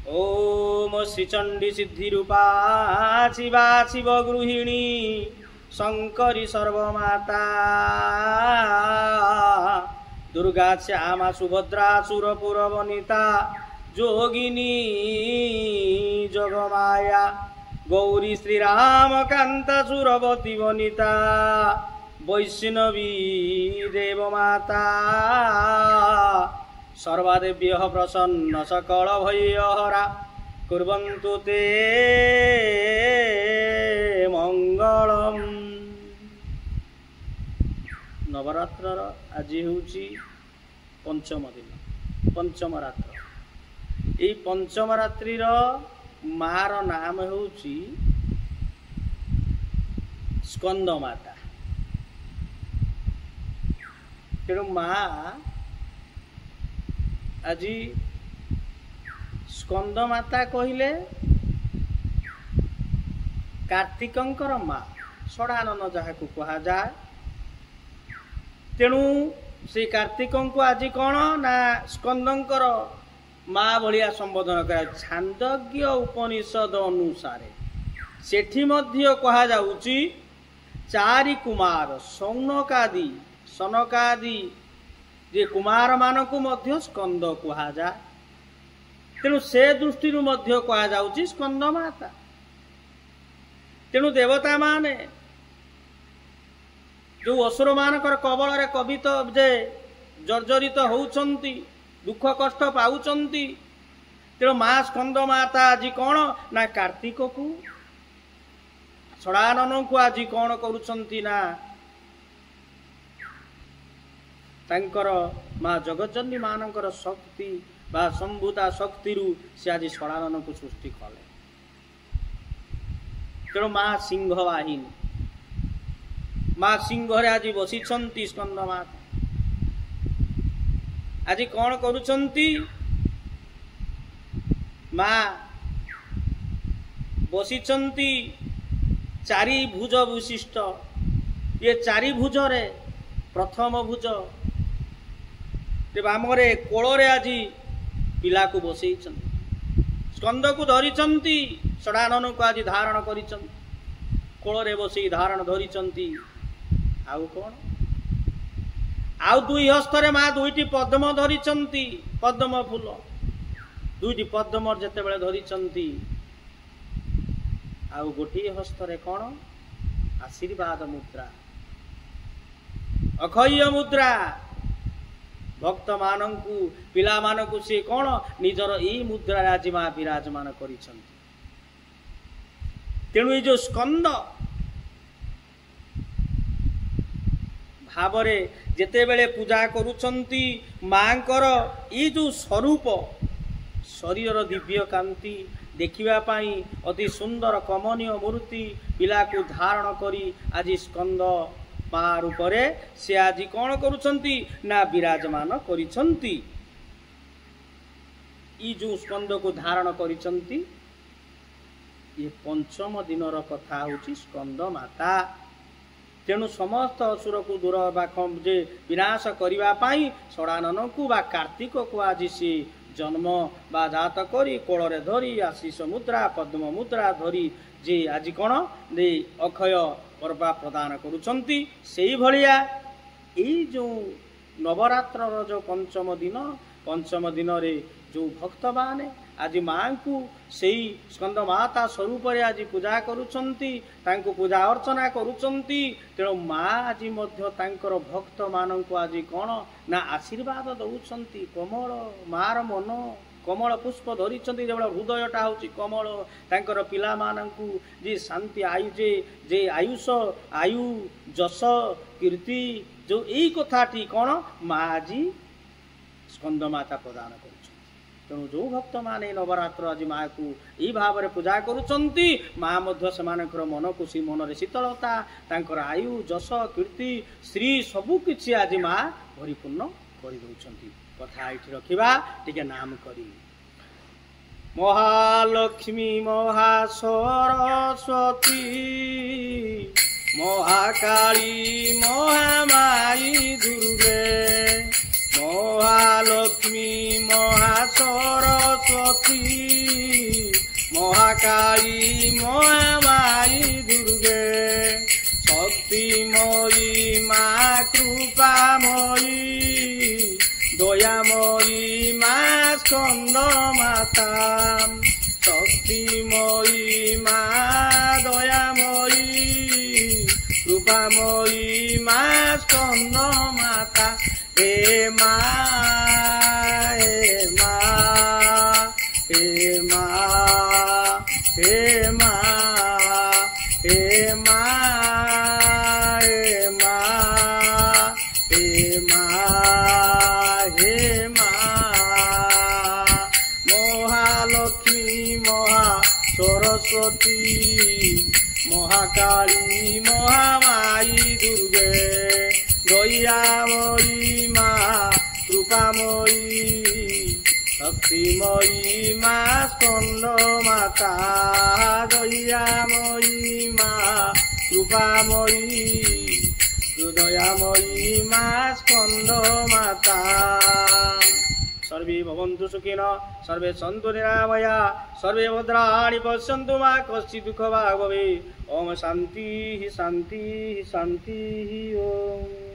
ओम श्रीचंडी सिद्धिरूपा शिवा शिव गृहिणी शंकरी सर्वमाता दुर्गा श्यामा सुभद्रा सुरपुर वनिता जोगिनी जगमाया गौरी श्रीरामकांत सुरवती वनिता वैष्णवी देवमाता सर्वादेव्यः प्रसन्न सकल भयहरा कुर्वन्तु ते मंगलम। नवरात्रर आज होउची पंचम दिन, पंचम रात्र। এই पंचम रात्रिर मार नाम होउची स्कंद माता। तेणु माँ आज स्कंद माता कहले कार्तिकंकर माँ षडानन जहाँ को कहा जाए। तेणु से कार्तिकों को आज कौन ना स्कंदंकर माँ भलिया संबोधन कर। छांदोग्य उपनिषद अनुसार सेठी मध्य कहा जाउची चारि कुमार सौनकादि सनकादि जे कुमार मानकु मध्य स्कंद कहा जाए। तेणु से दृष्टि मध्य कहा जाउची स्कंद माता। तेणु देवता माने जो असुर मानकर कबल रे कवित जे जर्जरित होउछंती दुख कष्ट पाउछंती। तेणु माँ स्कंद माता आज कौन ना कार्तिक को षडानन को आज कौन करुछंती ना तांकर माँ जगज्जननी मानकर शक्ति बा संभूता शक्ति से आज षडानन को सृष्टि कले। तेणु माँ सिंह वाहिनी माँ सिंह आज बसी स्कंद माता। आज कौन करुछंती माँ बसी चारि भुज विशिष्ट। ये चारि भुज रे प्रथम भुज बामरे कोଳରେ आज पिला को बसई स्कंद को धरिचंती षडानन को आज धारण करिचंती कोଳରେ बसई धारण धरिचंती। आउ कौन आउ दुई हस्तरे माँ दुईटी पद्म धरिचंती पद्म फूल दुईटी पद्म जेतेबेले धरिचंती। आउ गोटी हस्तरे कौन आशीर्वाद मुद्रा अक्षय मुद्रा भक्त मानकु पिला मानकु से कौन निजर ई मुद्रा आज माँ विराजमान करिछंती। तेणु ये जो स्कंद भावरे जेतेबेले पूजा करुछंती मांकर ई जो स्वरूप शरीर दिव्य कांति देखिबा पाई अति सुंदर कमनीय मूर्ति पिला को धारण करी आज स्कंद माँ रूपरे से आज कौन करुछंती ना विराजमान करिछंती। ई जो स्कंद को धारण करिछंती ये पंचम दिनर कथा होची स्कंद माता। तेणु समस्त असुर को दूर जे विनाश करिबा पाई षडानन को बा कार्तिक को आज से जन्म बा जात करी कोଳରେ धरी आशीष मुद्रा पद्म मुद्रा धरी जे आज कौन दे अक्षय पर्वा प्रदान करुछंती। सेई भलिया एई जो नवरात्र जो पंचम दिन रे जो भक्त माने आज माँ को सेई स्कंद माता स्वरूप रे आज पूजा करुछंती तांको पूजा अर्चना करुछंती। तेणु माँ आज मध्य तांकर भक्त मानक आज कौन ना आशीर्वाद दउछंती। कमल मार मन कमल पुष्प धरिछंती जेबळ हृदयटा होची कमल तांकर पिला मानकु जे शांति आयु जे आयुष आयु जस कीर्ति जो एई कथाटी कौन माँ आज स्कंद माता प्रदान कर। तेणु जो भक्त माने नवरात्र आज माँ को यही भाव में पूजा करुछंती माँ मध्य सेमानकर मन को सी मन शीतलता तांकर आयु जस कीर्ति श्री सबु किछि आज माँ परिपूर्ण कर दउछंती। कथा एठी रखिबा टिके नाम करी महालक्ष्मी महासरस्वती महाकाली महामाई दुर्गे মহালক্ষ্মী মহাসরস্বতী মহাকালী মহামায়ী দুর্গে শক্তিময়ী মা কৃপাময়ী দয়াময়ী মা স্কন্দ মাতা শক্তিময়ী মা দয়াময়ী কৃপাময়ী মা স্কন্দ মাতা হে মা হে মা হে মা হে মা হে মা হে মা হে মা হে মা মহালক্ষ্মী মহা সরস্বতী মহাকালী মহামায়ী দুর্গে দয়াময়ী মা কৃপাময়ী শক্তিময়ী মা স্কন্দ মাতা দয়াময়ী মা কৃপাময়ী দয়াময়ী মা স্কন্দ মাতা सर्वे भवन्तु सुखिनः सर्वे सन्तु निरामया सर्वे भद्राणि पश्यन्तु मा कश्चित् दुःखभाग् भवेत् ओम शान्तिः शान्तिः शान्तिः ओम।